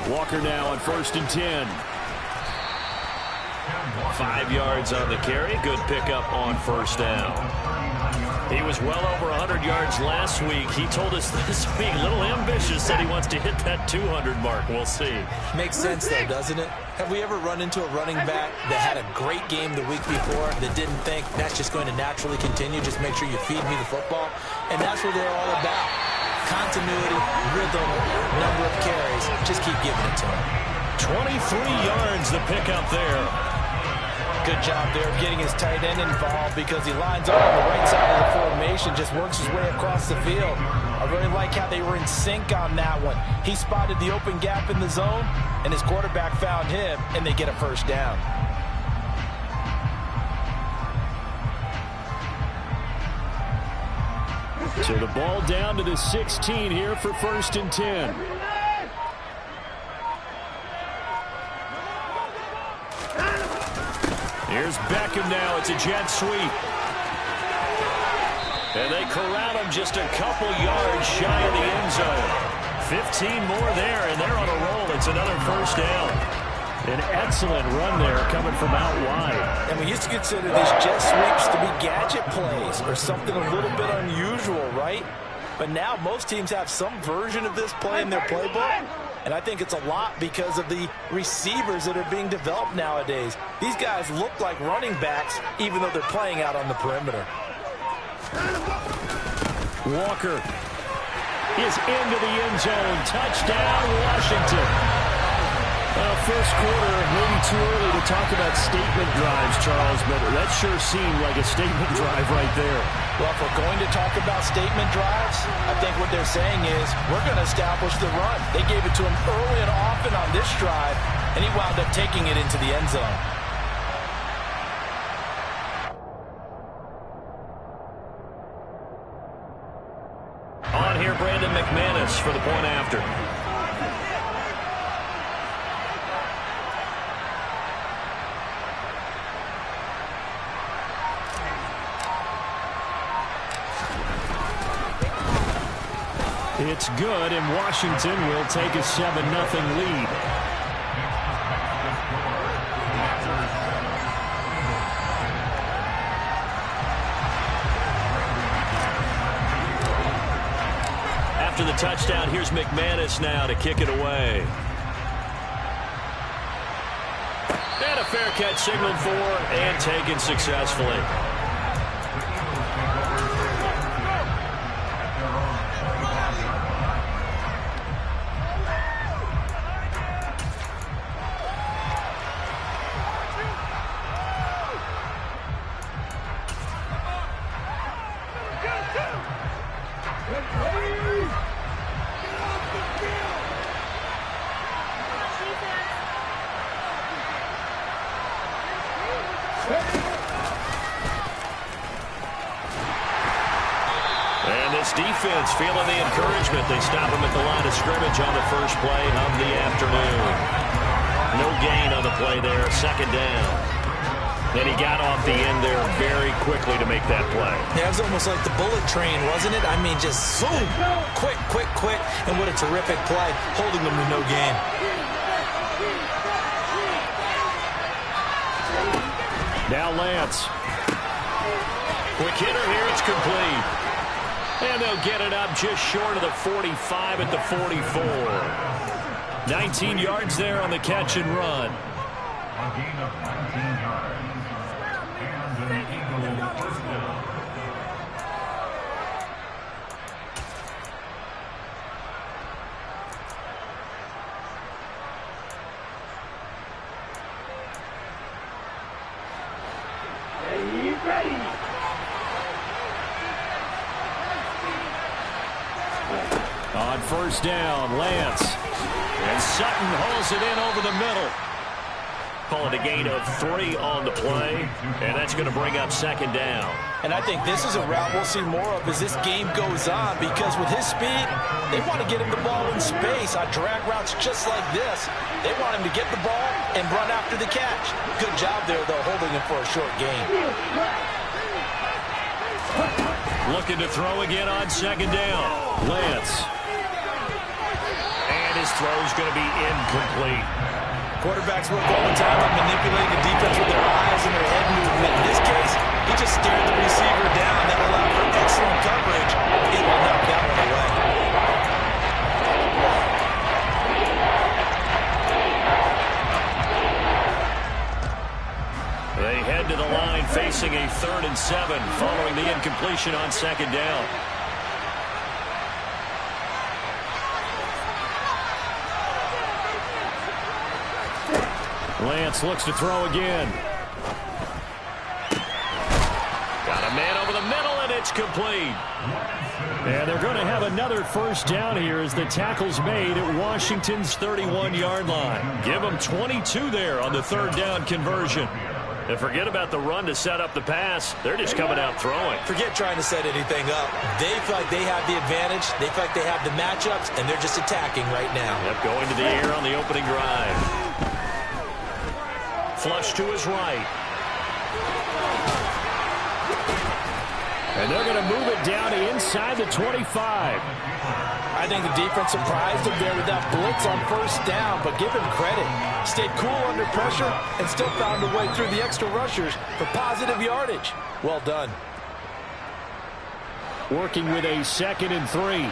Walker now on 1st and 10. 5 yards on the carry. Good pickup on 1st down. He was well over 100 yards last week. He told us this week, a little ambitious, said he wants to hit that 200 mark. We'll see. Makes sense, though, doesn't it? Have we ever run into a running back that had a great game the week before that didn't think that's just going to naturally continue? Just make sure you feed me the football. And that's what they're all about. Continuity, rhythm, number of carries. Just keep giving it to him. 23 yards the pickup there. Good job there of getting his tight end involved because he lines up on the right side of the formation, just works his way across the field. I really like how they were in sync on that one. He spotted the open gap in the zone, and his quarterback found him, and they get a 1st down. So the ball down to the 16 here for 1st and 10. Here's Beckham now. It's a jet sweep. And they corral him just a couple yards shy of the end zone. 15 more there, and they're on a roll. It's another 1st down. An excellent run there coming from out wide. And we used to consider these jet sweeps to be gadget plays or something a little bit unusual, right? But now most teams have some version of this play in their playbook. And I think it's a lot because of the receivers that are being developed nowadays. These guys look like running backs even though they're playing out on the perimeter. Walker is into the end zone. Touchdown, Washington. First quarter, maybe too early to talk about statement drives, Charles, but that sure seemed like a statement drive right there. Well, if we're going to talk about statement drives, I think what they're saying is we're going to establish the run. They gave it to him early and often on this drive, and he wound up taking it into the end zone. On here, Brandon McManus for the point after. It's good, and Washington will take a 7-0 lead. After the touchdown, here's McManus now to kick it away. And a fair catch signaled for and taken successfully. Defense feeling the encouragement. They stop him at the line of scrimmage on the first play of the afternoon. No gain on the play there. 2nd down. And he got off the end there very quickly to make that play. Yeah, it was almost like the bullet train, wasn't it? I mean, just zoom. Quick, quick, quick. And what a terrific play, holding them to no gain. Now Lance. Quick hitter here. It's complete. And they'll get it up just short of the 45 at the 44. 19 yards there on the catch and run. A gain of 19 yards. And an Eagle first down. Ready. On 1st down, Lance. And Sutton hauls it in over the middle. Call it a gain of 3 on the play. And that's going to bring up 2nd down. And I think this is a route we'll see more of as this game goes on, because with his speed, they want to get him the ball in space on drag routes just like this. They want him to get the ball and run after the catch. Good job there, though, holding him for a short gain. Looking to throw again on second down. Lance. And his throw's going to be incomplete. Quarterbacks work all the time on manipulating the defense with their eyes and their head movement. In this case, he just stared the receiver down. That allowed for excellent coverage. It will knock that one away. They head to the line facing a 3rd and 7 following the incompletion on second down. Lance looks to throw again. Got a man over the middle, and it's complete. And they're going to have another first down here as the tackle's made at Washington's 31-yard line. Give them 22 there on the 3rd down conversion. And forget about the run to set up the pass. They're just coming out throwing. Forget trying to set anything up. They feel like they have the advantage. They feel like they have the matchups, and they're just attacking right now. Yep, going to the air on the opening drive. Flush to his right. And they're going to move it down to inside the 25. I think the defense surprised him there with that blitz on first down, but give him credit. Stayed cool under pressure and still found a way through the extra rushers for positive yardage. Well done. Working with a 2nd and 3.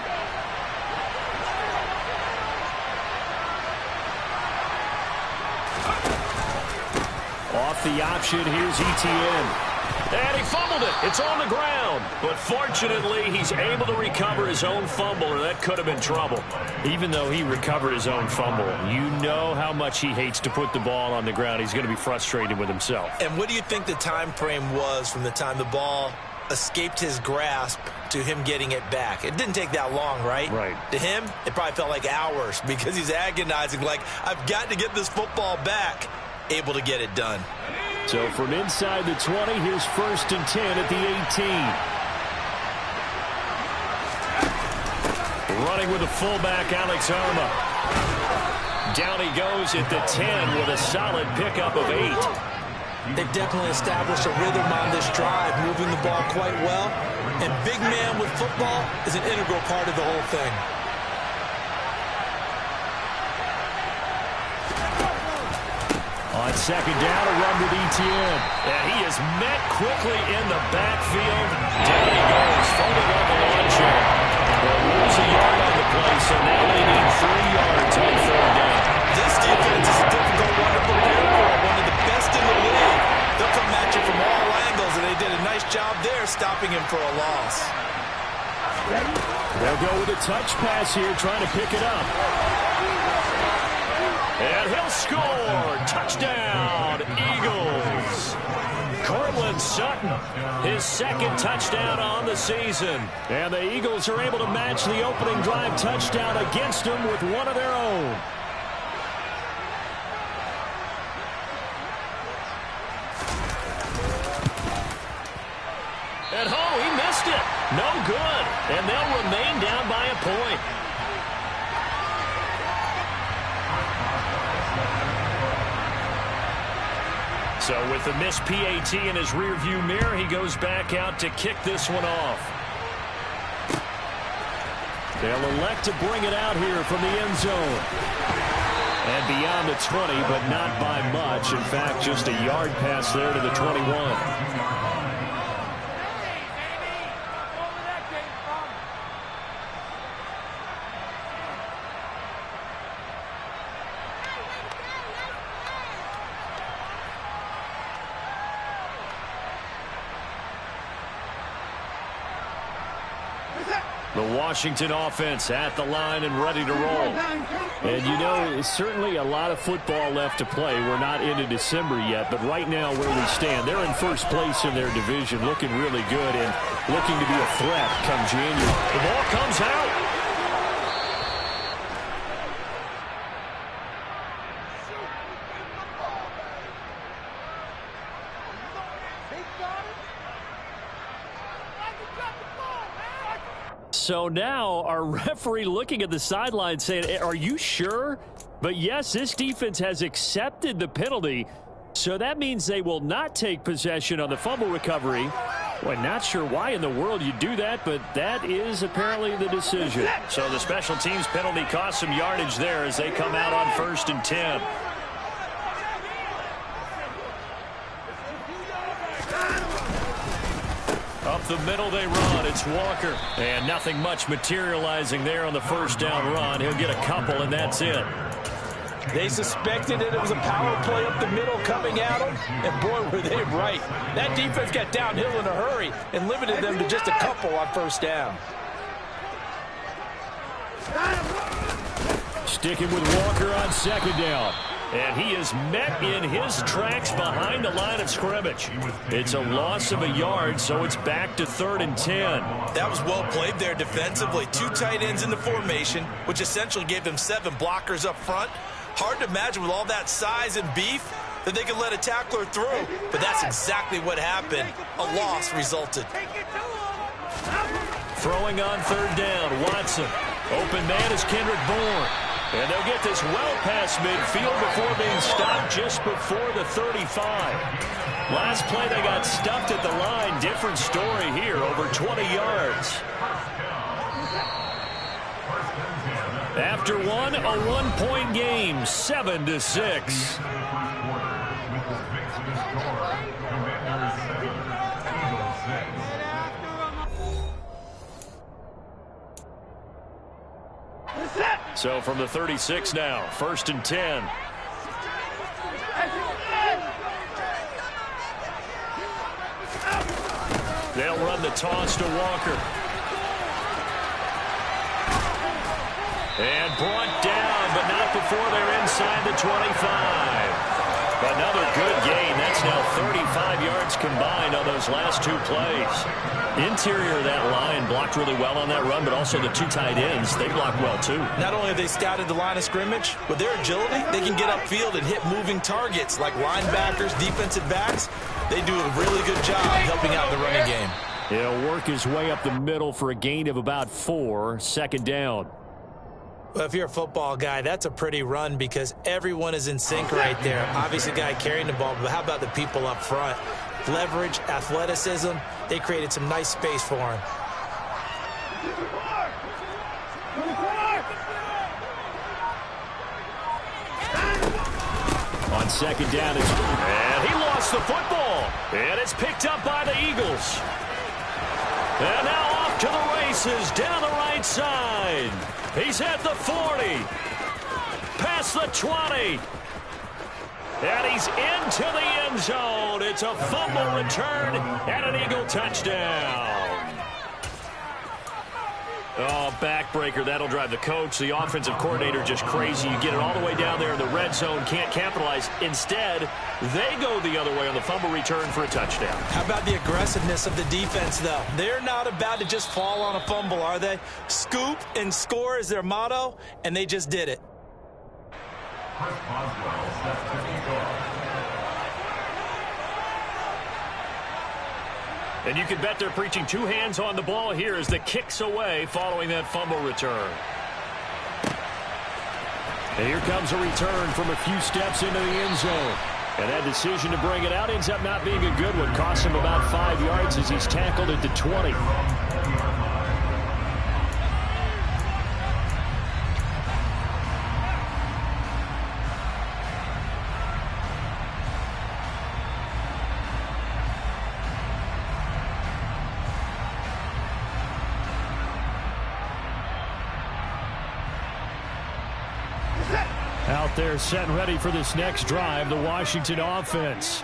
Off the option, here's Etienne. And he fumbled it. It's on the ground. But fortunately, he's able to recover his own fumble, or that could have been trouble. Even though he recovered his own fumble, you know how much he hates to put the ball on the ground. He's going to be frustrated with himself. And what do you think the time frame was from the time the ball escaped his grasp to him getting it back? It didn't take that long, right? Right. To him, it probably felt like hours because he's agonizing, like, I've got to get this football back. Able to get it done. So from inside the 20, here's 1st and 10 at the 18. Running with the fullback, Alex Arma. Down he goes at the 10 with a solid pickup of 8. They've definitely established a rhythm on this drive, moving the ball quite well. And big man with football is an integral part of the whole thing. On second down, a run with Etienne. And he is met quickly in the backfield. Down he goes, folded on the launcher. They'll lose a yard on the play, so now they need 3 yards on 4th down. This defense is a difficult one to prepare for. One of the best in the league. They'll come at you from all angles, and they did a nice job there stopping him for a loss. They'll go with a touch pass here, trying to pick it up. And he'll score. Touchdown, Eagles. Cortland Sutton, his 2nd touchdown on the season. And the Eagles are able to match the opening drive touchdown against them with one of their own. At home, he missed it. No good. And they'll remain down by a point. So with the missed PAT in his rearview mirror, he goes back out to kick this one off. They'll elect to bring it out here from the end zone. And beyond the 20, but not by much. In fact, just a yard pass there to the 21. The Washington offense at the line and ready to roll. And you know, certainly a lot of football left to play. We're not into December yet, but right now where we stand, they're in first place in their division, looking really good and looking to be a threat come January. The ball comes out. So now our referee looking at the sideline saying, are you sure? But yes, this defense has accepted the penalty. So that means they will not take possession on the fumble recovery. Well, not sure why in the world you do that, but that is apparently the decision. So the special teams penalty cost some yardage there as they come out on 1st and 10. Up the middle they run. It's Walker. And nothing much materializing there on the first down run. He'll get a couple, and that's it. They suspected that it was a power play up the middle coming at them, and boy, were they right. That defense got downhill in a hurry and limited them to just a couple on first down. Sticking with Walker on 2nd down. And he is met in his tracks behind the line of scrimmage. It's a loss of a yard, so it's back to 3rd and 10. That was well played there defensively. 2 tight ends in the formation, which essentially gave them 7 blockers up front. Hard to imagine with all that size and beef that they could let a tackler through. But that's exactly what happened. A loss resulted. Throwing on 3rd down, Watson. Open man is Kendrick Bourne. And they'll get this well past midfield before being stopped just before the 35. Last play they got stuffed at the line. Different story here, over 20 yards. After one, a 1-point game, 7-6. So from the 36 now, 1st and 10. They'll run the toss to Walker. And brought down, but not before they're inside the 25. Another good gain. That's now 35 yards combined on those last 2 plays. Interior of that line blocked really well on that run, but also the 2 tight ends, they blocked well too. Not only have they scouted the line of scrimmage, with their agility, they can get upfield and hit moving targets like linebackers, defensive backs. They do a really good job helping out the running game. He'll work his way up the middle for a gain of about 4, 2nd down. Well, if you're a football guy, that's a pretty run because everyone is in sync right there. Obviously, the guy carrying the ball, but how about the people up front? Leverage, athleticism, they created some nice space for him. On 2nd down, and he lost the football. And it's picked up by the Eagles. And now off to the races down the right side. He's at the 40, past the 20, and he's into the end zone. It's a fumble return and an Eagle touchdown. Oh, backbreaker. That'll drive the coach, the offensive coordinator, just crazy. You get it all the way down there in the red zone, can't capitalize. Instead, they go the other way on the fumble return for a touchdown. How about the aggressiveness of the defense, though? They're not about to just fall on a fumble, are they? Scoop and score is their motto, and they just did it. And you can bet they're preaching 2 hands on the ball here as the kick's away following that fumble return. And here comes a return from a few steps into the end zone. And that decision to bring it out ends up not being a good one. Costs him about 5 yards as he's tackled at the 20. Out there set and ready for this next drive, the Washington offense.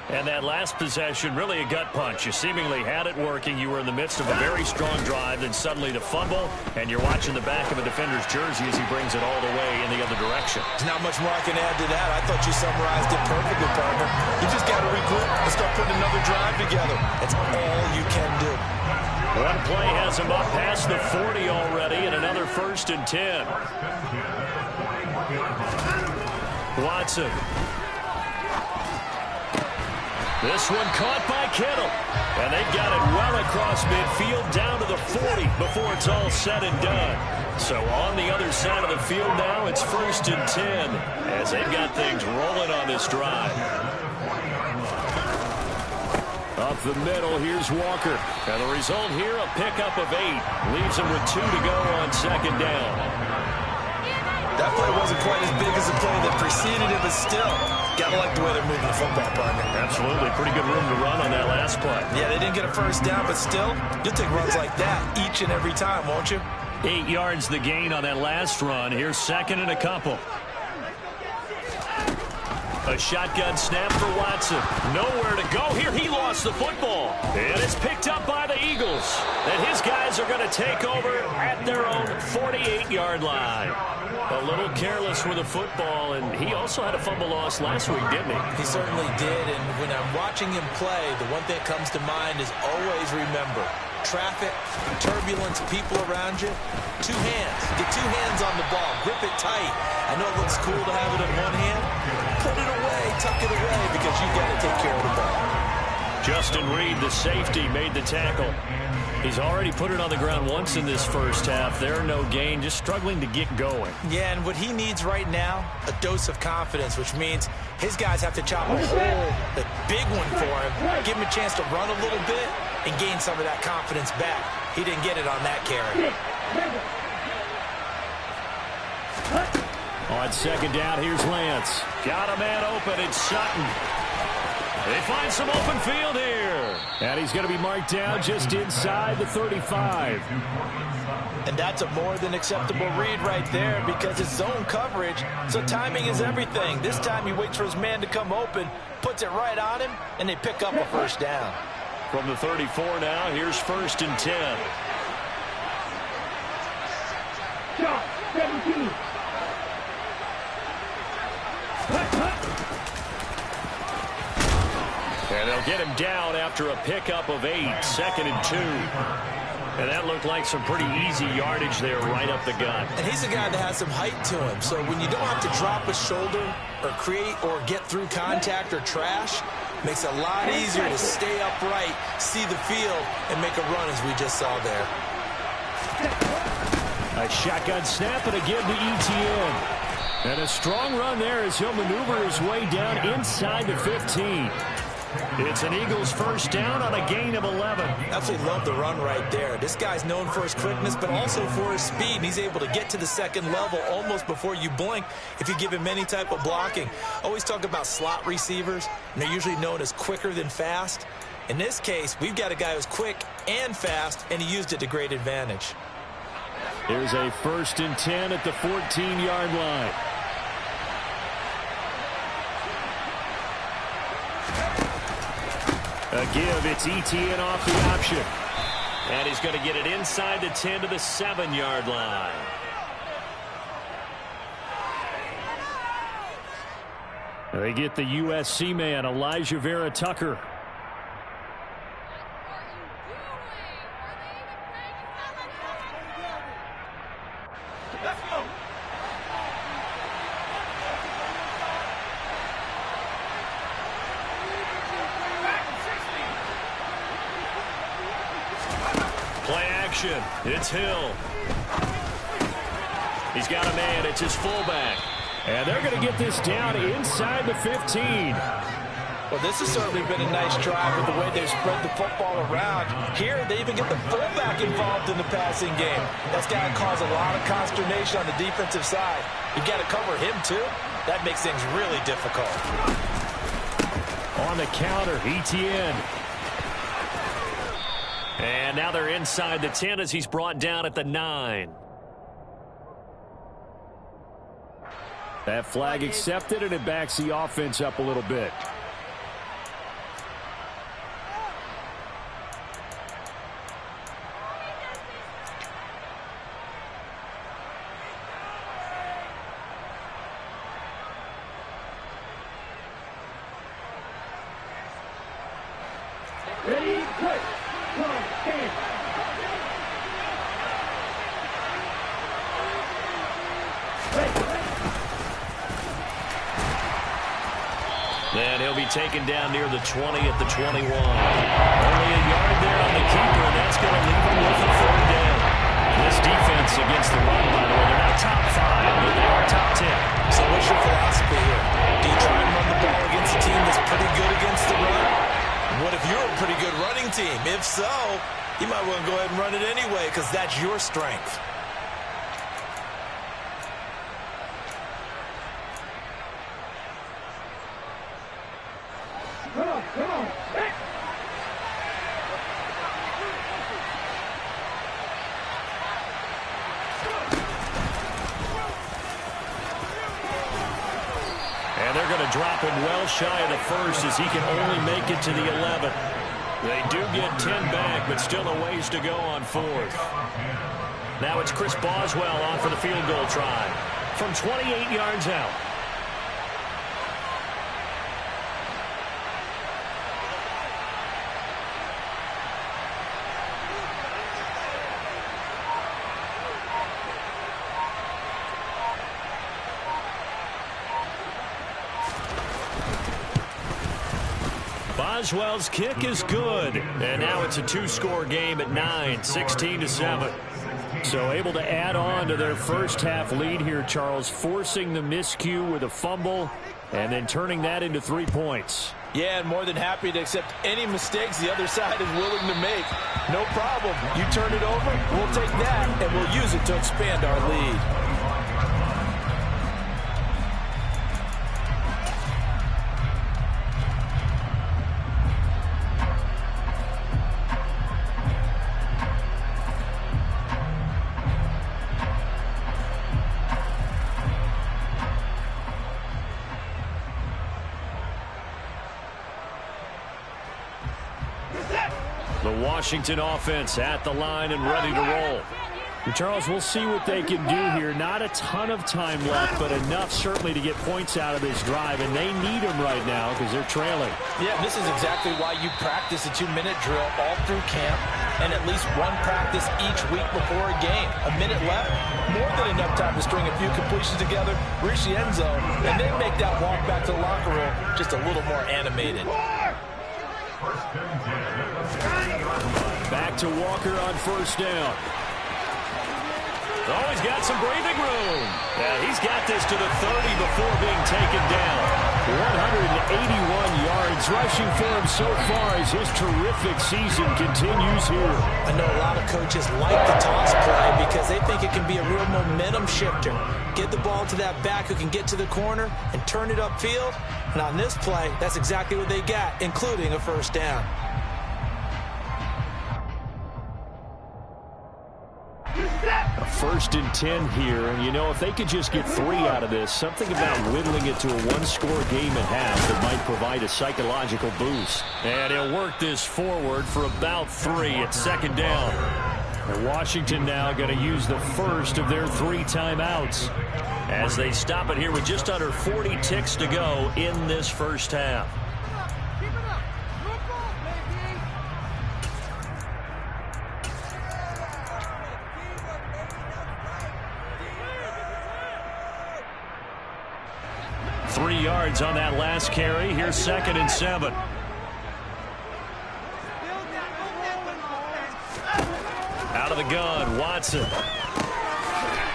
And that last possession, really a gut punch. You seemingly had it working. You were in the midst of a very strong drive, then suddenly the fumble, and you're watching the back of a defender's jersey as he brings it all the way in the other direction. There's not much more I can add to that. I thought you summarized it perfectly, partner. You just got to regroup and start putting another drive together. That's all you can do. One play has him up past the 40 already, and another 1st and 10. Watson. This one caught by Kittle. And they've got it well across midfield down to the 40 before it's all said and done. So on the other side of the field now, it's 1st and 10 as they've got things rolling on this drive. A Up the middle, here's Walker. And the result here, a pickup of 8. Leaves him with 2 to go on second down. That play wasn't quite as big as the play that preceded it, but still, gotta like the way they're moving the football, partner. Absolutely. Pretty good room to run on that last play. Yeah, they didn't get a first down, but still, you'll take runs like that each and every time, won't you? 8 yards the gain on that last run. Here's second and a couple. A shotgun snap for Watson. Nowhere to go here. He lost the football. And it's picked up by the Eagles. And his guys are going to take over at their own 48-yard line. A little careless with the football, and he also had a fumble loss last week, didn't he? He certainly did, and when I'm watching him play, the one thing that comes to mind is always remember, traffic, turbulence, people around you, 2 hands. Get 2 hands on the ball. Grip it tight. I know it looks cool to have it in one hand. Put it away, tuck it away, because you've got to take care of the ball. Justin Reed, the safety, made the tackle. He's already put it on the ground once in this first half. There, no gain, just struggling to get going. Yeah, and what he needs right now, a dose of confidence, which means his guys have to chop a hole, a big one for him, give him a chance to run a little bit and gain some of that confidence back. He didn't get it on that carry. On second down, here's Lance. Got a man open, it's Sutton. They find some open field here. And he's going to be marked down just inside the 35. And that's a more than acceptable read right there because it's zone coverage, so timing is everything. This time he waits for his man to come open, puts it right on him, and they pick up a first down. From the 34 now, here's 1st and 10. Shot 17. And they'll get him down after a pickup of 8, 2nd and 2. And that looked like some pretty easy yardage there right up the gut. And he's a guy that has some height to him, so when you don't have to drop a shoulder or create or get through contact or trash, makes it a lot easier to stay upright, see the field, and make a run as we just saw there. A shotgun snap and a give to Etienne. And a strong run there as he'll maneuver his way down inside the 15. It's an Eagles first down on a gain of 11. Absolutely love the run right there. This guy's known for his quickness, but also for his speed. And he's able to get to the second level almost before you blink if you give him any type of blocking. Always talk about slot receivers, and they're usually known as quicker than fast. In this case, we've got a guy who's quick and fast, and he used it to great advantage. Here's a 1st and 10 at the 14-yard line. A give, it's Etienne off the option. And he's going to get it inside the 10 to the 7-yard line. They get the USC man, Elijah Vera Tucker. It's Hill. He's got a man. It's his fullback. And they're going to get this down inside the 15. Well, this has certainly been a nice drive with the way they've spread the football around. Here, they even get the fullback involved in the passing game. That's got to cause a lot of consternation on the defensive side. You've got to cover him, too. That makes things really difficult. On the counter, Etienne. And now they're inside the 10 as he's brought down at the 9. That flag accepted, and it backs the offense up a little bit. Ready, quick. And he'll be taken down near the 20 at the 21. Only a yard there on the keeper, and that's going to leave him with a 3rd down. This defense against the run, by the way, they're not top 5, but they are top 10. So what's your philosophy here? Do you try and run the ball against a team that's pretty good against the run? What if you're a pretty good You might want to go ahead and run it anyway because that's your strength. Come on, come on. And they're going to drop him well shy of the first as he can only make it to the 11. They do get 10 back, but still a ways to go on fourth. Now it's Chris Boswell on for the field goal try from 28 yards out. Boswell's kick is good, and now it's a two-score game at 9, 16-7. So able to add on to their first half lead here, Charles, forcing the miscue with a fumble and then turning that into 3 points. Yeah, and more than happy to accept any mistakes the other side is willing to make. No problem. You turn it over, we'll take that, and we'll use it to expand our lead. The Washington offense at the line and ready to roll. And Charles, we'll see what they can do here. Not a ton of time left, but enough certainly to get points out of this drive, and they need them right now because they're trailing. Yeah, this is exactly why you practice a 2-minute drill all through camp and at least one practice each week before a game. A minute left, more than enough time to string a few completions together, reach the end zone, and then make that walk back to the locker room just a little more animated. Back to Walker on first down. Oh, he's got some breathing room. Yeah, he's got this to the 30 before being taken down. 181 yards rushing for him so far as his terrific season continues here. I know a lot of coaches like the toss play because they think it can be a real momentum shifter. Get the ball to that back who can get to the corner and turn it upfield. And on this play, that's exactly what they got, including a first down. A 1st and 10 here, and you know, if they could just get 3 out of this, something about whittling it to a one-score game at half that might provide a psychological boost. And he'll work this forward for about 3 at 2nd down. And Washington now going to use the first of their 3 timeouts as they stop it here with just under 40 ticks to go in this first half. Three yards on that last carry. Here's 2nd and 7. Out of the gun, Watson.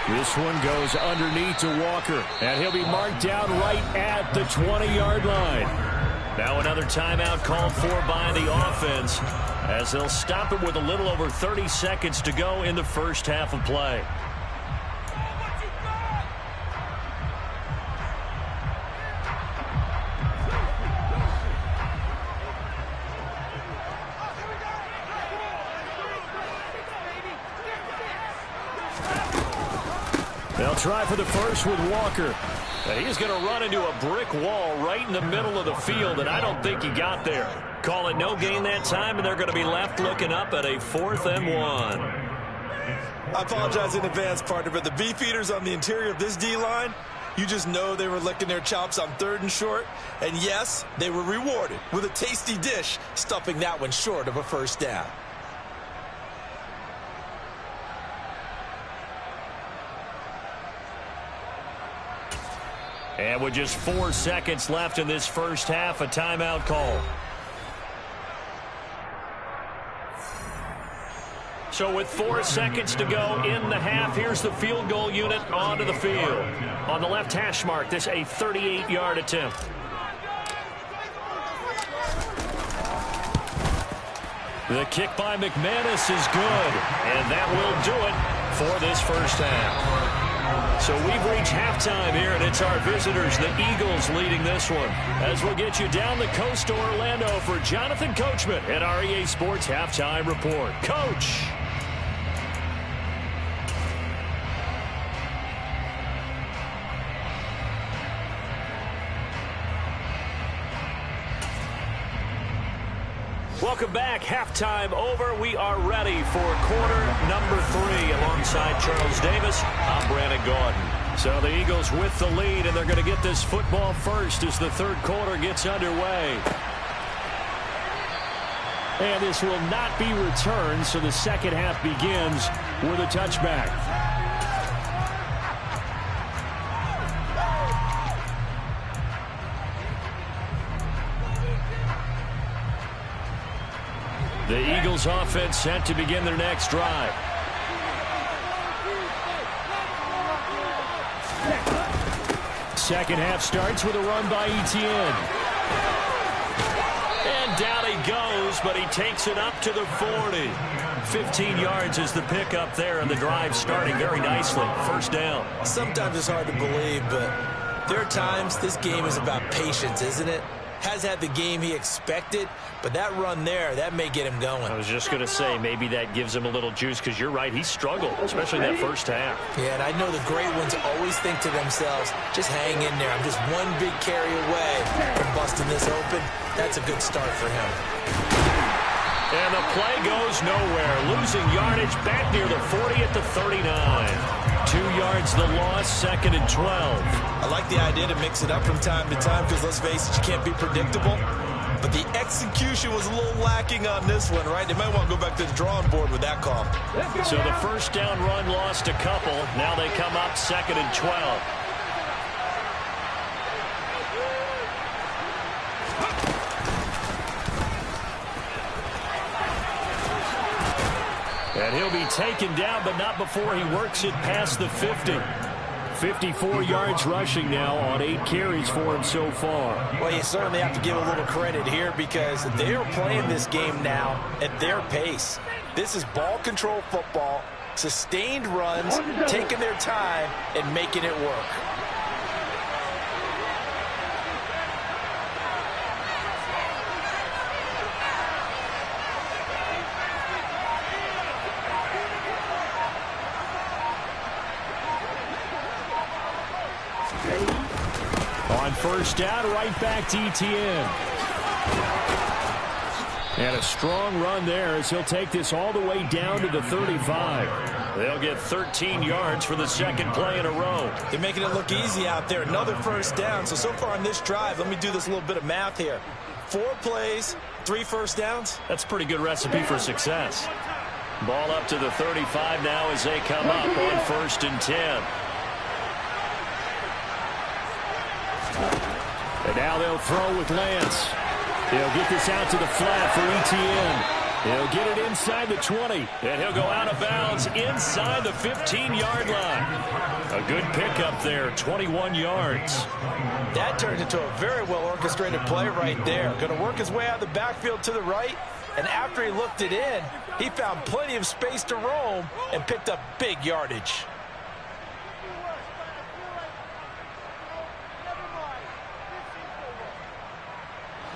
This one goes underneath to Walker, and he'll be marked down right at the 20-yard line. Now another timeout called for by the offense as they'll stop it with a little over 30 seconds to go in the first half of play. They'll try for the first with Walker. And he's going to run into a brick wall right in the middle of the field, and I don't think he got there. Call it no gain that time, and they're going to be left looking up at a 4th and 1. I apologize in advance, partner, but the beefeaters on the interior of this D-line, you just know they were licking their chops on 3rd and short. And yes, they were rewarded with a tasty dish, stuffing that one short of a first down. And with just 4 seconds left in this first half, a timeout call. So with 4 seconds to go in the half, here's the field goal unit onto the field. On the left hash mark, this a 38-yard attempt. The kick by McManus is good, and that will do it for this first half. So we've reached halftime here, and it's our visitors, the Eagles, leading this one. As we'll get you down the coast to Orlando for Jonathan Coachman at our EA Sports Halftime Report. Coach! Welcome back. Halftime over. We are ready for quarter number 3 alongside Charles Davis. I'm Brandon Gaudin. So the Eagles with the lead, and they're going to get this football first as the third quarter gets underway. And this will not be returned, so the second half begins with a touchback. The Eagles offense set to begin their next drive. Second half starts with a run by Etienne. And down he goes, but he takes it up to the 40. 15 yards is the pickup there, and the drive starting very nicely. First down. Sometimes it's hard to believe, but there are times this game is about patience, isn't it? Has had the game he expected, but that run there, that may get him going. I was just going to say, maybe that gives him a little juice, because you're right, he struggled, especially that first half. Yeah, and I know the great ones always think to themselves, just hang in there. I'm just one big carry away from busting this open. That's a good start for him. And the play goes nowhere. Losing yardage back near the 40 at the 39. 2 yards the loss, second and 12. I like the idea to mix it up from time to time because, let's face it, you can't be predictable. But the execution was a little lacking on this one, right? They might want to go back to the drawing board with that call. So the first down run lost a couple. Now they come up second and 12. And he'll be taken down, but not before he works it past the 50. 54 yards rushing now on 8 carries for him so far. Well, you certainly have to give a little credit here because they are playing this game now at their pace. This is ball control football, sustained runs, taking their time, and making it work. On first down, right back to Etienne. And a strong run there as he'll take this all the way down to the 35. They'll get 13 yards for the second play in a row. They're making it look easy out there. Another first down. So far on this drive, let me do this little bit of math here. 4 plays, 3 first downs. That's a pretty good recipe for success. Ball up to the 35 now as they come up on first and 10. And now they'll throw with Lance. He'll get this out to the flat for Etienne. He'll get it inside the 20. And he'll go out of bounds inside the 15-yard line. A good pickup there, 21 yards. That turned into a very well-orchestrated play right there. Going to work his way out of the backfield to the right. And after he looked it in, he found plenty of space to roam and picked up big yardage.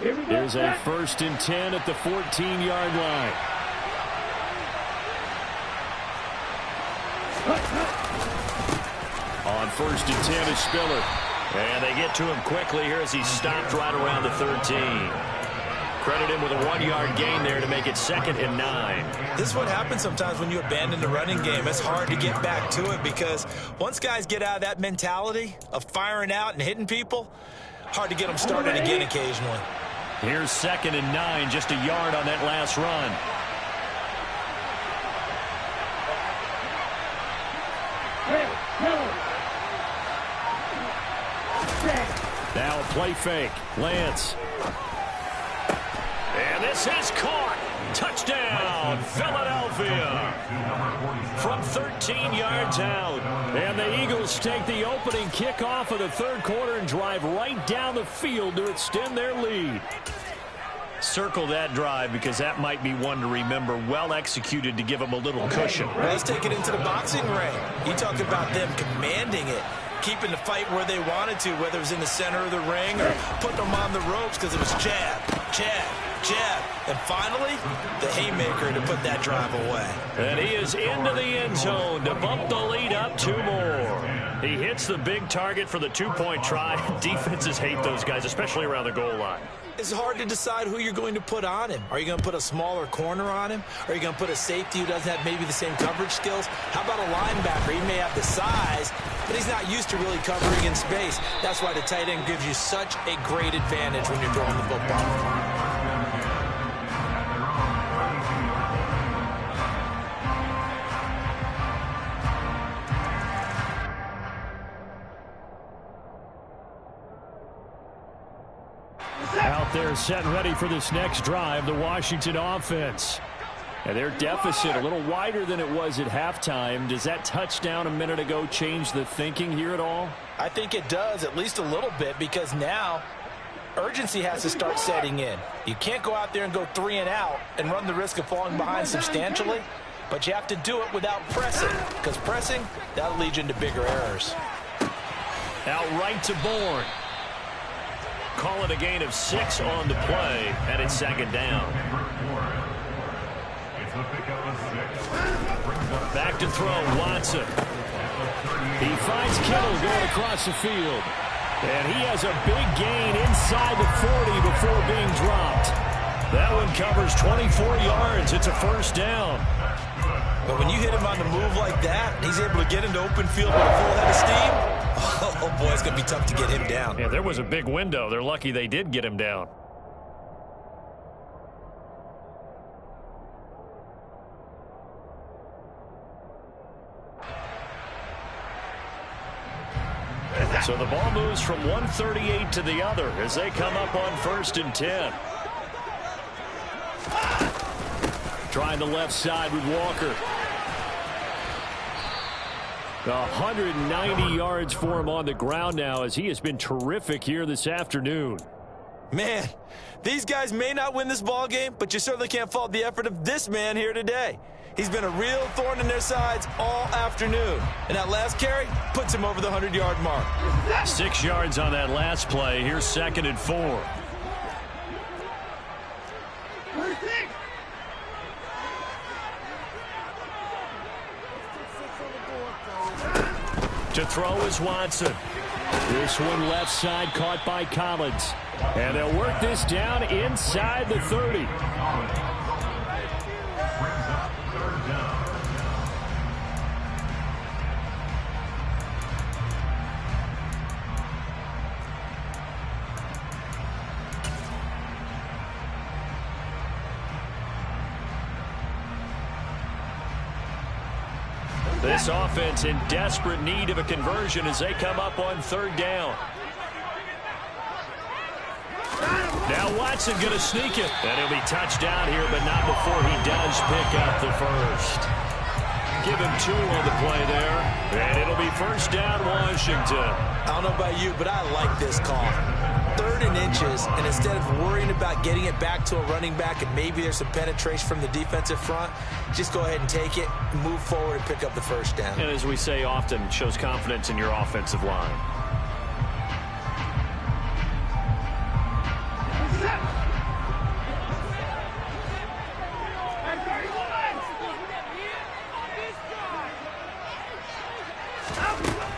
Here's a first and 10 at the 14-yard line. On first and 10 is Spiller. And they get to him quickly here as he's stopped right around the 13. Credit him with a 1-yard gain there to make it second and 9. This is what happens sometimes when you abandon the running game. It's hard to get back to it because once guys get out of that mentality of firing out and hitting people, hard to get them started again occasionally. Here's second and 9, just a yard on that last run. Now a play fake. Lance. And this is caught. Touchdown, Philadelphia. From 13 yards out. And the Eagles take the opening kickoff of the third quarter and drive right down the field to extend their lead. Circle that drive because that might be one to remember. Well executed to give them a little cushion. Well, let's take it into the boxing ring. You talk about them commanding it, keeping the fight where they wanted to, whether it was in the center of the ring or putting them on the ropes because it was jab, jab, jab. And finally, the haymaker to put that drive away. And he is into the end zone to bump the lead up 2 more. He hits the big target for the 2-point try. Defenses hate those guys, especially around the goal line. It's hard to decide who you're going to put on him. Are you going to put a smaller corner on him? Are you going to put a safety who doesn't have maybe the same coverage skills? How about a linebacker? He may have the size, but he's not used to really covering in space. That's why the tight end gives you such a great advantage when you're throwing the football. Out there set and ready for this next drive, the Washington offense. And their deficit a little wider than it was at halftime. Does that touchdown a minute ago change the thinking here at all? I think it does, at least a little bit, because now urgency has to start setting in. You can't go out there and go 3 and out and run the risk of falling behind substantially, but you have to do it without pressing, because pressing, that'll lead you into bigger errors. Out right to Bourne. Call it a gain of 6 on the play, and it's 2nd down. Back to throw, Watson. He finds Kittle going across the field. And he has a big gain inside the 40 before being dropped. That one covers 24 yards. It's a 1st down. But when you hit him on the move like that, he's able to get into open field with a full head of steam. Oh, boy, it's going to be tough to get him down. Yeah, there was a big window. They're lucky they did get him down. So the ball moves from 138 to the other as they come up on 1st and 10. Trying the left side with Walker. 190 yards for him on the ground now as he has been terrific here this afternoon. Man, these guys may not win this ball game, but you certainly can't fault the effort of this man here today. He's been a real thorn in their sides all afternoon. And that last carry puts him over the 100-yard mark. 6 yards on that last play. Here's 2nd and 4. To throw is Watson. This one left side caught by Collins. And they'll work this down inside the 30. This offense in desperate need of a conversion as they come up on 3rd down. Now Watson going to sneak it. And he'll be touched down here, but not before he does pick up the 1st. Give him 2 on the play there. And it'll be 1st down Washington. I don't know about you, but I like this call. 3rd and inches, and instead of worrying about getting it back to a running back and maybe there's some penetration from the defensive front, just go ahead and take it, move forward, and pick up the 1st down. And as we say often, it shows confidence in your offensive line.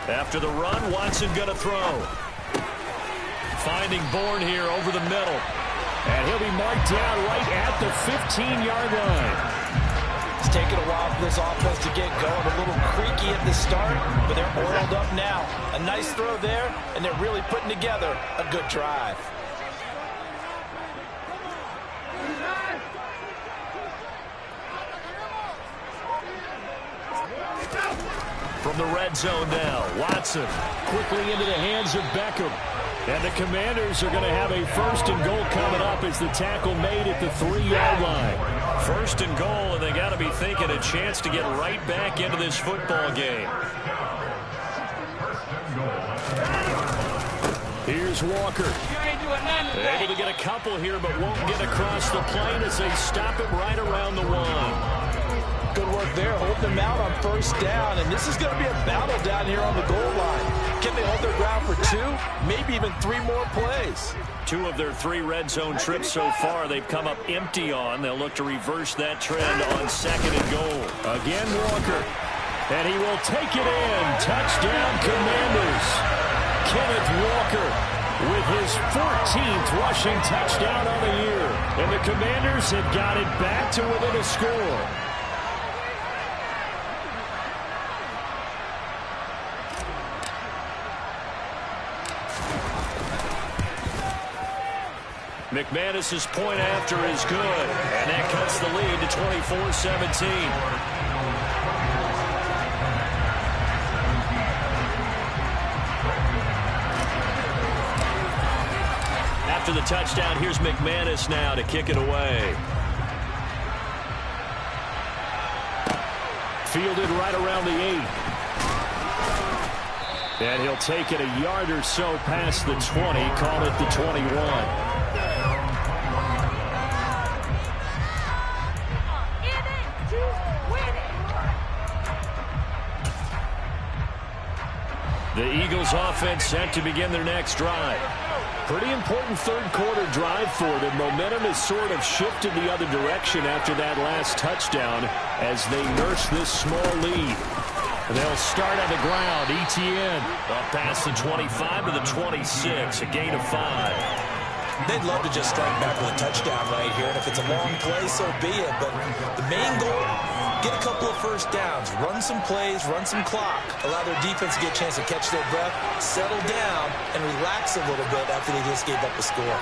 After the run, Watson going to throw. Finding Bourne here over the middle. And he'll be marked down right at the 15-yard line. It's taken a while for this offense to get going. A little creaky at the start, but they're oiled up now. A nice throw there, and they're really putting together a good drive. From the red zone now, Watson quickly into the hands of Beckham. And the Commanders are going to have a 1st and goal coming up as the tackle made at the 3-yard line. 1st and goal, and they got to be thinking a chance to get right back into this football game. Here's Walker. Able to get a couple here, but won't get across the plane as they stop him right around the one. Good work there, holding them out on first down, and this is going to be a battle down here on the goal line. Can they hold their ground for 2, maybe even 3 more plays? 2 of their 3 red zone trips so far they've come up empty on. They'll look to reverse that trend on 2nd and goal. Again, Walker. And he will take it in. Touchdown, Commanders. Kenneth Walker with his 14th rushing touchdown on the year. And the Commanders have got it back to within a score. McManus's point after is good, and that cuts the lead to 24-17. After the touchdown, here's McManus now to kick it away. Fielded right around the 8. And he'll take it a yard or so past the 20, call it the 21. The Eagles offense set to begin their next drive. Pretty important third-quarter drive for them. Momentum has sort of shifted the other direction after that last touchdown as they nurse this small lead. They'll start on the ground. Etienne up past the 25 to the 26, a gain of 5. They'd love to just strike back with a touchdown right here, and if it's a long play, so be it. But the main goal, get a couple of first downs, run some plays, run some clock, allow their defense to get a chance to catch their breath, settle down, and relax a little bit after they just gave up a score.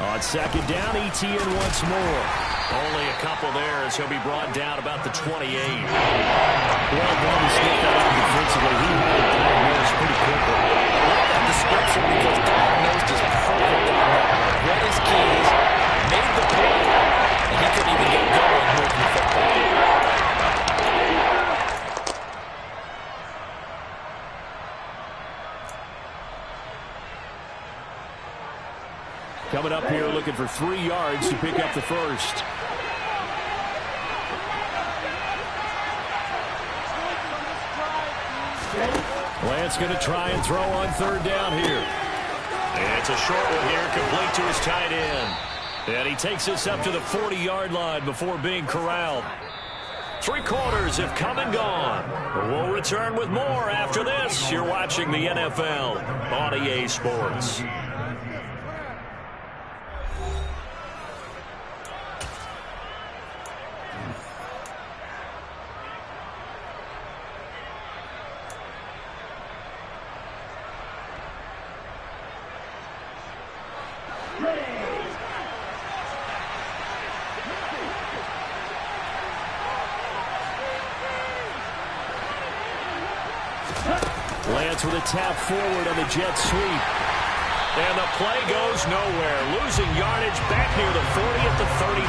On 2nd down, Etienne once more. Only a couple there as he'll be brought down about the 28. Well done to sneak that out defensively. He had it diagnosed pretty quickly. I love that description because diagnosed is perfect on that. Read his keys, made the play, and he couldn't even get going moving the football. Coming up here looking for 3 yards to pick up the first. Lance going to try and throw on 3rd down here. And it's a short one here, complete to his tight end. And he takes us up to the 40-yard line before being corralled. 3 quarters have come and gone. We'll return with more after this. You're watching the NFL on EA Sports. Lance with a tap forward on the jet sweep. And the play goes nowhere. Losing yardage back near the 40 at the 39.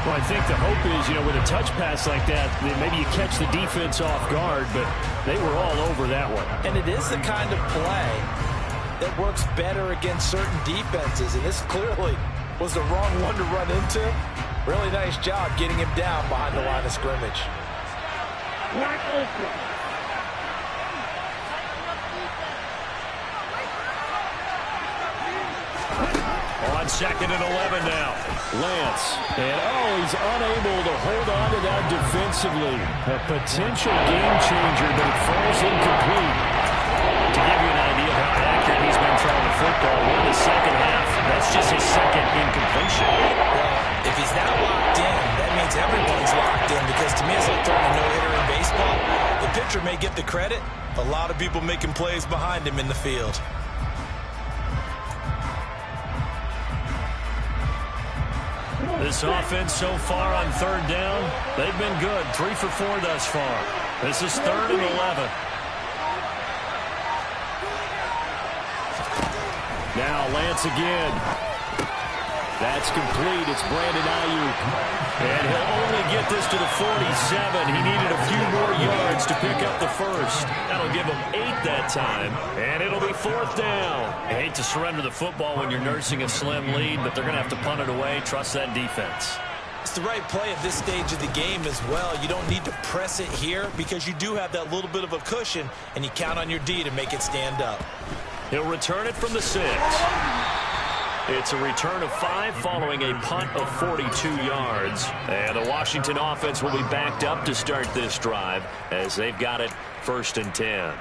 Well, I think the hope is, with a touch pass like that, maybe you catch the defense off guard, but they were all over that one. And it is the kind of play that works better against certain defenses, and this clearly was the wrong one to run into. Really nice job getting him down behind the line of scrimmage. Not open. On 2nd and 11 now. Lance. And he's unable to hold on to that defensively. A potential game changer, but it falls incomplete. To give you an idea of how accurate he's been throwing the football, in the second half, that's just his 2nd incompletion. Well, if he's not locked in, that means everyone's locked in, because to me it's like throwing a no-hitter in baseball. The pitcher may get the credit, a lot of people making plays behind him in the field. This offense so far on 3rd down, they've been good. 3 for 4 thus far. This is 3rd and 11. Now Lance again. That's complete. It's Brandon Ayuk. And he'll only get this to the 47. He needed a few more yards to pick up the first. That'll give him 8 that time. And it'll be 4th down. I hate to surrender the football when you're nursing a slim lead, but they're going to have to punt it away. Trust that defense. It's the right play at this stage of the game as well. You don't need to press it here because you do have that little bit of a cushion, and you count on your D to make it stand up. He'll return it from the 6. It's a return of 5 following a punt of 42 yards. And the Washington offense will be backed up to start this drive as they've got it 1st and 10.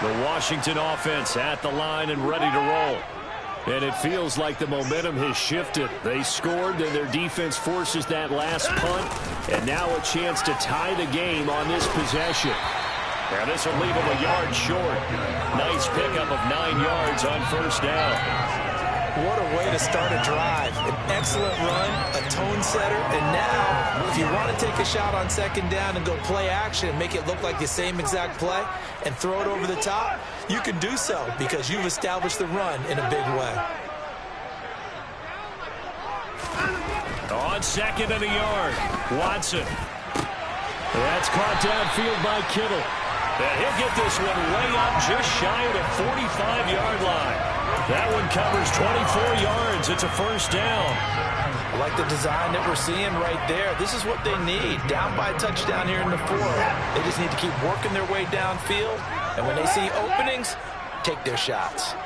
The Washington offense at the line and ready to roll. And it feels like the momentum has shifted. They scored, and their defense forces that last punt. And now a chance to tie the game on this possession. Now this will leave him a yard short. Nice pickup of 9 yards on 1st down. What a way to start a drive. An excellent run, a tone setter, and now if you want to take a shot on 2nd down and go play action and make it look like the same exact play and throw it over the top, you can do so because you've established the run in a big way. On 2nd and a yard, Watson. That's caught downfield by Kittle. And he'll get this one way up just shy of the 45-yard line. That one covers 24 yards. It's a 1st down. I like the design that we're seeing right there. This is what they need. Down by a touchdown here in the 4th. They just need to keep working their way downfield. And when they see openings, take their shots.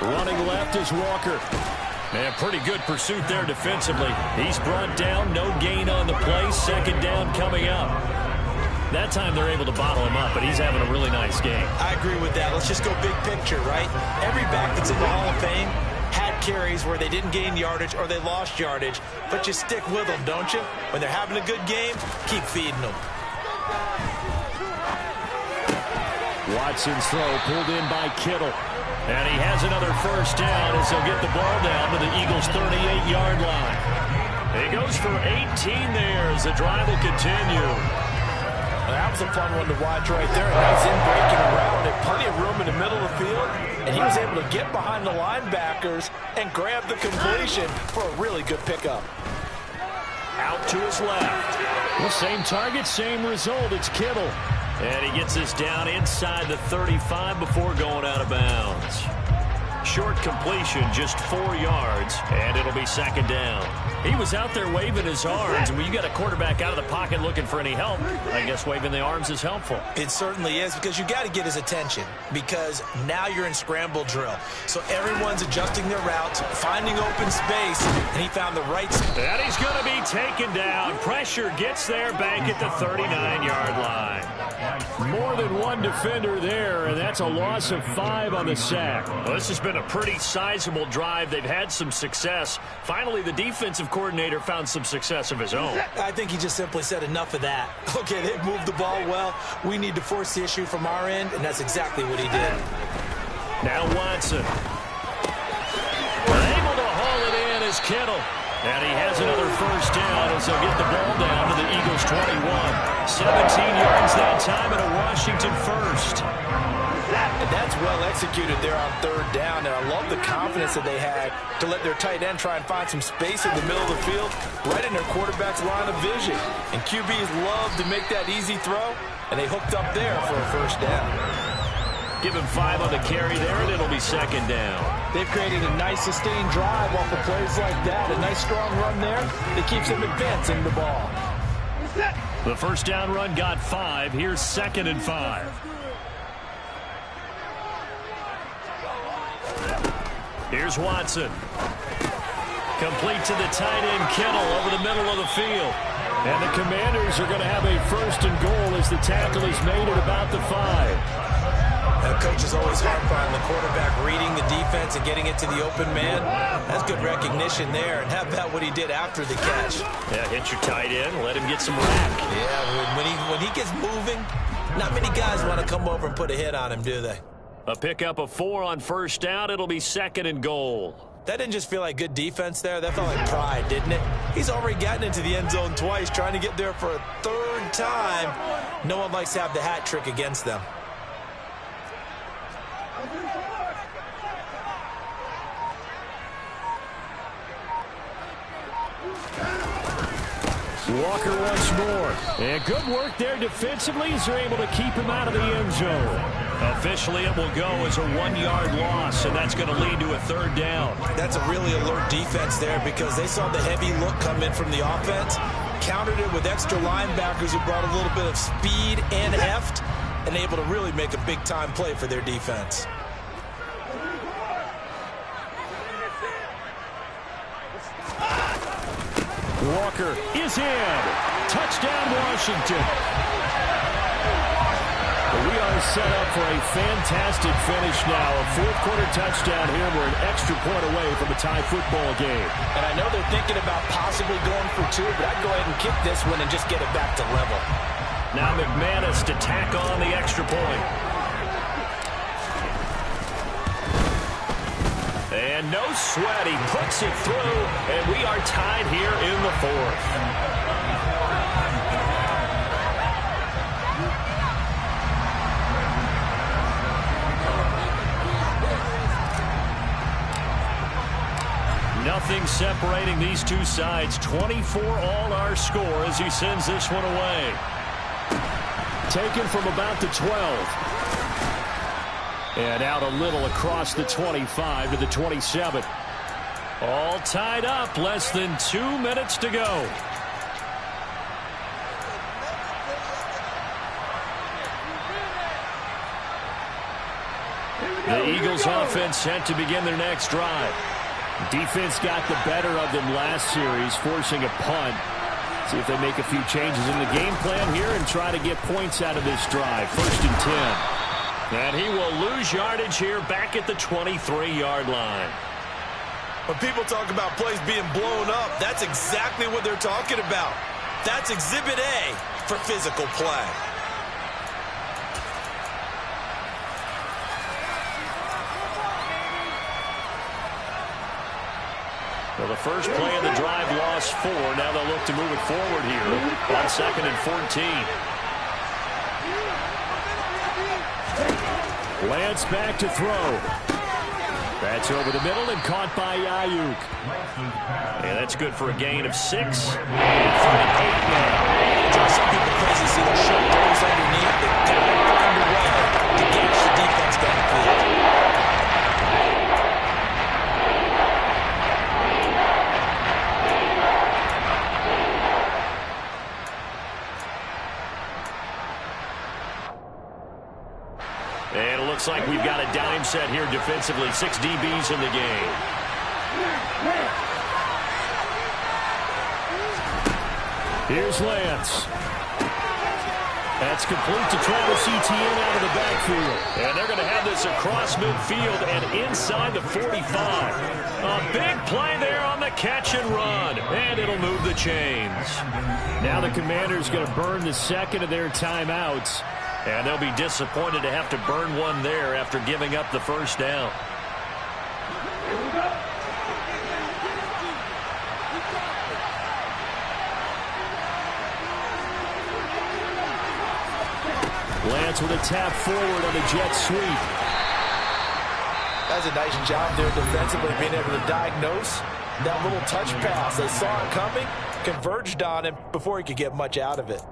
Running left is Walker. And pretty good pursuit there defensively. He's brought down, no gain on the play. 2nd down coming up. That time they're able to bottle him up, but he's having a really nice game. I agree with that. Let's just go big picture, right? Every back that's in the Hall of Fame had carries where they didn't gain yardage or they lost yardage, but you stick with them, don't you? When they're having a good game, keep feeding them. Watson's throw pulled in by Kittle. And he has another 1st down as he'll get the ball down to the Eagles' 38-yard line. He goes for 18 there as the drive will continue. That was a fun one to watch right there. Nice in-breaking around and plenty of room in the middle of the field. And he was able to get behind the linebackers and grab the completion for a really good pickup. Out to his left. The same target, same result. It's Kittle. And he gets this down inside the 35 before going out of bounds. Short completion, just 4 yards, and it'll be 2nd down. He was out there waving his arms, and when you got a quarterback out of the pocket looking for any help, I guess waving the arms is helpful. It certainly is, because you got to get his attention, because now you're in scramble drill. So everyone's adjusting their routes, finding open space, and he found the right spot. And he's going to be taken down. Pressure gets there back at the 39-yard line. More than one defender there, and that's a loss of 5 on the sack. Well, this has been a pretty sizable drive. They've had some success. Finally, the defensive coordinator found some success of his own. I think he just simply said enough of that. Okay, they've moved the ball well. We need to force the issue from our end, and that's exactly what he did. Now Watson. Able to haul it in is Kittle. And he has another 1st down as they'll get the ball down to the Eagles' 21. 17 yards that time and a Washington 1st. And that's well executed there on 3rd down, and I love the confidence that they had to let their tight end try and find some space in the middle of the field, right in their quarterback's line of vision. And QBs love to make that easy throw, and they hooked up there for a 1st down. Give him 5 on the carry there, and it'll be 2nd down. They've created a nice sustained drive off of plays like that. A nice strong run there that keeps them advancing the ball. The 1st down run got 5. Here's 2nd and 5. Here's Watson. Complete to the tight end Kittle over the middle of the field. And the Commanders are going to have a 1st and goal as the tackle is made at about the 5. Coach is always hard on the quarterback reading the defense and getting it to the open man. That's good recognition there. And how about what he did after the catch? Yeah, hit your tight end, let him get some rack. Yeah, when he gets moving, not many guys want to come over and put a hit on him, do they? A pickup of 4 on 1st down. It'll be 2nd and goal. That didn't just feel like good defense there. That felt like pride, didn't it? He's already gotten into the end zone twice, trying to get there for a 3rd time. No one likes to have the hat trick against them. Walker once more. And good work there defensively as they're able to keep him out of the end zone. Officially, it will go as a 1-yard loss, and that's going to lead to a 3rd down. That's a really alert defense there because they saw the heavy look come in from the offense, countered it with extra linebackers who brought a little bit of speed and heft, and able to really make a big-time play for their defense. Walker is in. Touchdown, Washington. We are set up for a fantastic finish now. A 4th-quarter touchdown here. We're an extra point away from a tie football game. And I know they're thinking about possibly going for 2, but I'd go ahead and kick this one and just get it back to level. Now McManus to tack on the extra point. And no sweat, he puts it through, and we are tied here in the 4th. Nothing separating these two sides. 24 all our score as he sends this one away. Taken from about the 12. And out a little across the 25 to the 27. All tied up. Less than 2 minutes to go. The Eagles offense set to begin their next drive. Defense got the better of them last series, forcing a punt. See if they make a few changes in the game plan here and try to get points out of this drive. 1st and 10. And he will lose yardage here back at the 23-yard line. When people talk about plays being blown up, that's exactly what they're talking about. That's Exhibit A for physical play. Well, the first play of the drive lost 4. Now they'll look to move it forward here on 2nd and 14. Lance back to throw. That's over the middle and caught by Ayuk. Yeah, that's good for a gain of 6. And 3 and 8 now. Drives some people crazy to see those short throws underneath. They've got to find a way to gauge the defense downfield. And it looks like we've got a dime set here defensively. 6 DBs in the game. Here's Lance. That's complete to Travis Etienne out of the backfield. And they're going to have this across midfield and inside the 45. A big play there on the catch and run. And it'll move the chains. Now the Commanders going to burn the second of their timeouts. And they'll be disappointed to have to burn one there after giving up the first down. Lance with a tap forward on the jet sweep. That's a nice job there defensively, being able to diagnose that little touch pass. They saw it coming, converged on him before he could get much out of it.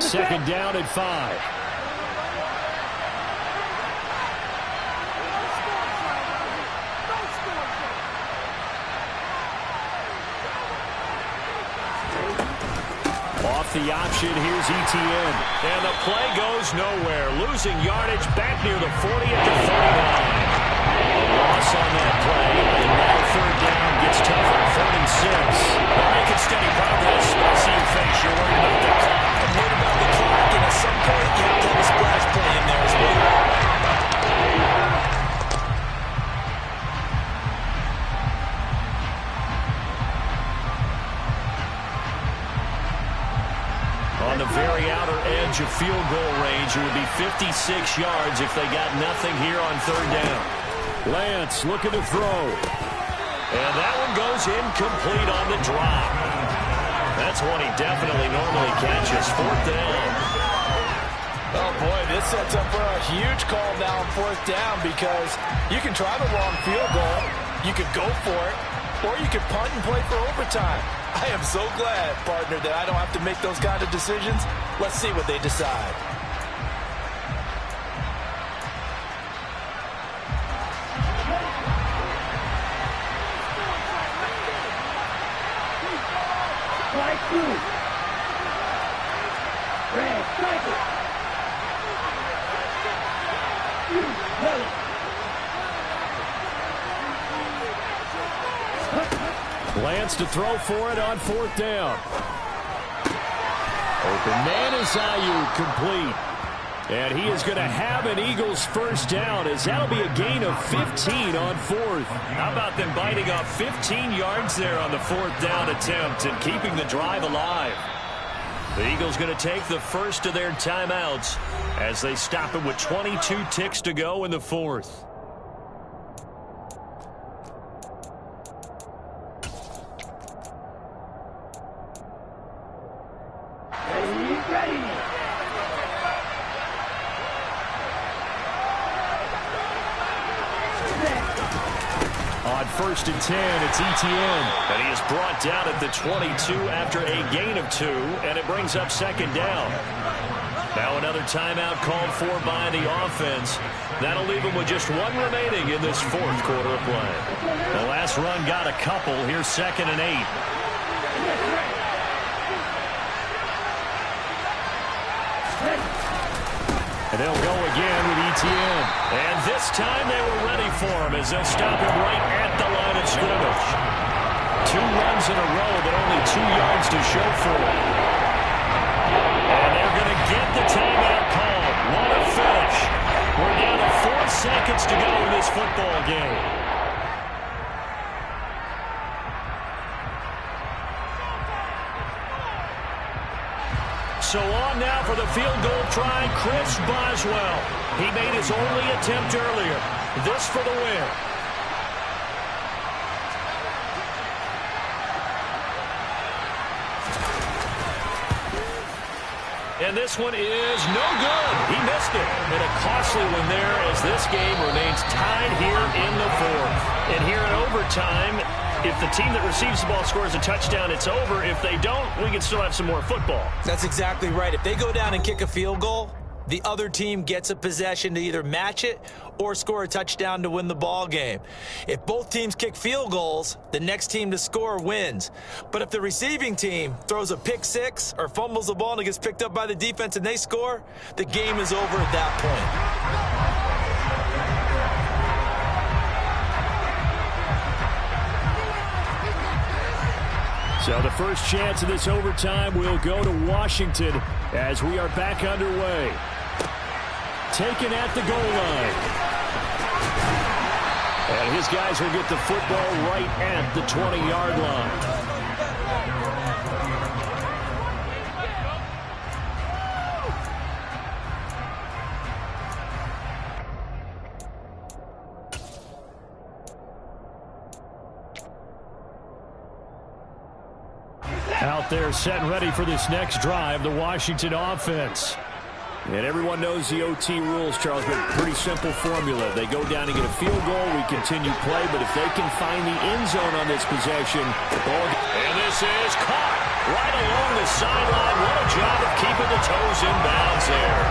Second down at 5. Off the option, here's Etienne. And the play goes nowhere. Losing yardage back near the 40 at the 39. A loss on that play. And now 3rd down gets tougher. 3rd and 6. They're making steady progress. I see your face. You're worried about the clock. I'm worried about the clock, and at some point you have to have a splash play in there as well. On the very outer edge of field goal range, it would be 56 yards if they got nothing here on third down. Lance looking to throw. And that one goes incomplete on the drop. That's one he definitely normally catches. Fourth down. Oh, boy, this sets up for a huge call now on fourth down because you can try the long field goal, you could go for it, or you could punt and play for overtime. I am so glad, partner, that I don't have to make those kind of decisions. Let's see what they decide. Strike two. Red, strike it. Lance to throw for it on fourth down. Open man is Ayuk, complete. And he is going to have an Eagles first down, as that'll be a gain of 15 on fourth. How about them biting off 15 yards there on the fourth down attempt and keeping the drive alive? The Eagles going to take the first of their timeouts as they stop it with 22 ticks to go in the fourth. On first and 10, it's Etienne. And he is brought down at the 22 after a gain of 2, and it brings up second down. Now another timeout called for by the offense. That'll leave them with just one remaining in this fourth quarter of play. The last run got a couple. Here's second and 8. And they'll go again with Etienne. And this time they were ready for him as they'll stop him right at the line of scrimmage. 2 runs in a row, but only 2 yards to show for it. And they're going to get the timeout call. What a finish. We're down to 4 seconds to go in this football game. So on now for the field goal try, Chris Boswell. He made his only attempt earlier. This for the win. And this one is no good. He missed it. And a costly one there as this game remains tied here in the fourth. And here in overtime, if the team that receives the ball scores a touchdown, it's over. If they don't, we can still have some more football. That's exactly right. If they go down and kick a field goal, the other team gets a possession to either match it or score a touchdown to win the ball game. If both teams kick field goals, the next team to score wins. But if the receiving team throws a pick six or fumbles the ball and it gets picked up by the defense and they score, the game is over at that point. So the first chance of this overtime will go to Washington as we are back underway. Taken at the goal line. And his guys will get the football right at the 20-yard line. Out there set and ready for this next drive, the Washington offense. And everyone knows the OT rules, Charles, but pretty simple formula. They go down and get a field goal, we continue play, but if they can find the end zone on this possession, the ball... And this is caught right along the sideline. What a job of keeping the toes in bounds there.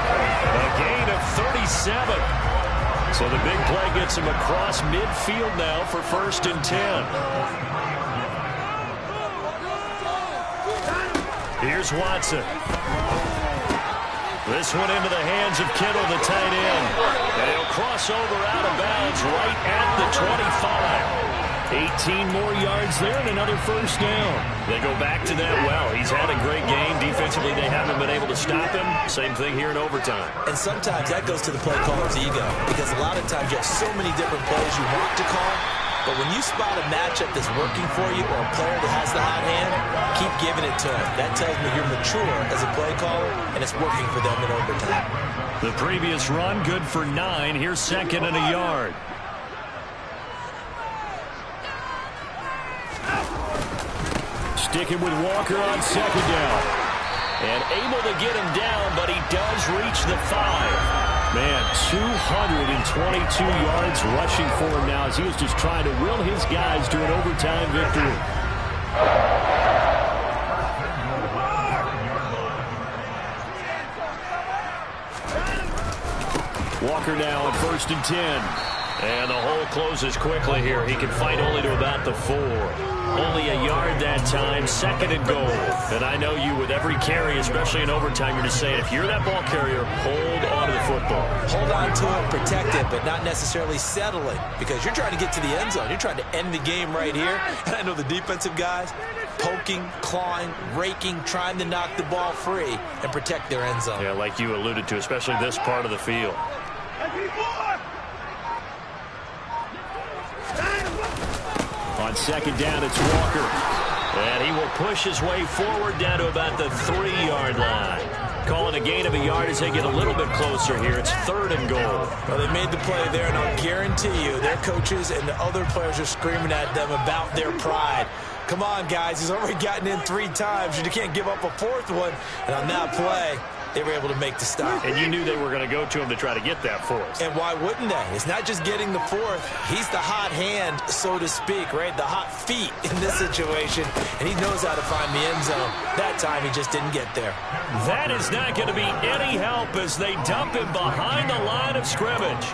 A gain of 37. So the big play gets him across midfield now for first and 10. Here's Watson. This one into the hands of Kittle, the tight end. And he'll cross over out of bounds right at the 25. 18 more yards there and another first down. They go back to that well. He's had a great game. Defensively, they haven't been able to stop him. Same thing here in overtime. And sometimes that goes to the play caller's ego because a lot of times you have so many different plays you want to call, But when you spot a matchup that's working for you or a player that has the hot hand, keep giving it to him. That tells me you're mature as a play caller, and it's working for them in overtime. The previous run, good for 9. Here's second and a yard. Sticking with Walker on second down. And able to get him down, but he does reach the 5. Man, 222 yards rushing for him now as he was just trying to will his guys to an overtime victory. Walker now on 1st and 10. And the hole closes quickly here. He can fight only to about the 4. Only a yard that time, second and goal. And I know you, with every carry, especially in overtime, you're just saying, if you're that ball carrier, hold on to the football. Hold on to it, protect it, but not necessarily settle it, because you're trying to get to the end zone. You're trying to end the game right here. And I know the defensive guys, poking, clawing, raking, trying to knock the ball free and protect their end zone. Yeah, like you alluded to, especially this part of the field. On second down, it's Walker. And he will push his way forward down to about the 3-yard line. Calling a gain of a yard as they get a little bit closer here. It's 3rd and goal. Well, they made the play there, and I'll guarantee you their coaches and the other players are screaming at them about their pride. Come on, guys. He's already gotten in 3 times. You can't give up a 4th one. And on that play, they were able to make the stop. And you knew they were going to go to him to try to get that 4th. And why wouldn't they? It's not just getting the 4th. He's the hot hand, so to speak, right? The hot feet in this situation. And he knows how to find the end zone. That time, he just didn't get there. That is not going to be any help as they dump him behind the line of scrimmage.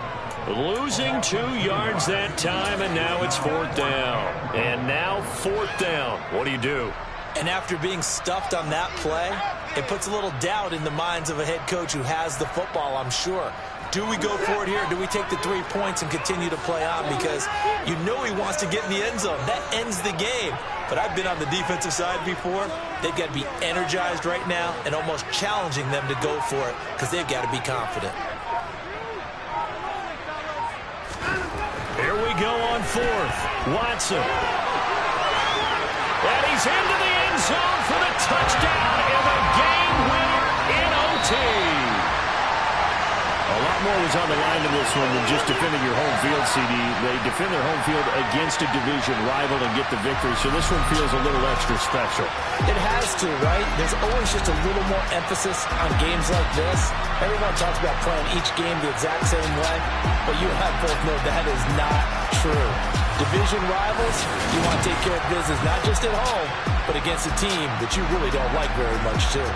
Losing 2 yards that time, and now it's 4th down. And now 4th down. What do you do? And after being stuffed on that play, it puts a little doubt in the minds of a head coach who has the football, I'm sure. Do we go for it here? Do we take the 3 points and continue to play on? Because you know he wants to get in the end zone. That ends the game. But I've been on the defensive side before. They've got to be energized right now and almost challenging them to go for it because they've got to be confident. Here we go on 4th. Watson. And he's into the end zone for the touchdown and the game winner in OT. A lot more was on the line in this one than just defending your home field, CD. They defend their home field against a division rival and get the victory, so this one feels a little extra special. It has to, right? There's always just a little more emphasis on games like this. Everyone talks about playing each game the exact same way, but you and I both know that is not true. Division rivals, you want to take care of business not just at home, but against a team that you really don't like very much, too.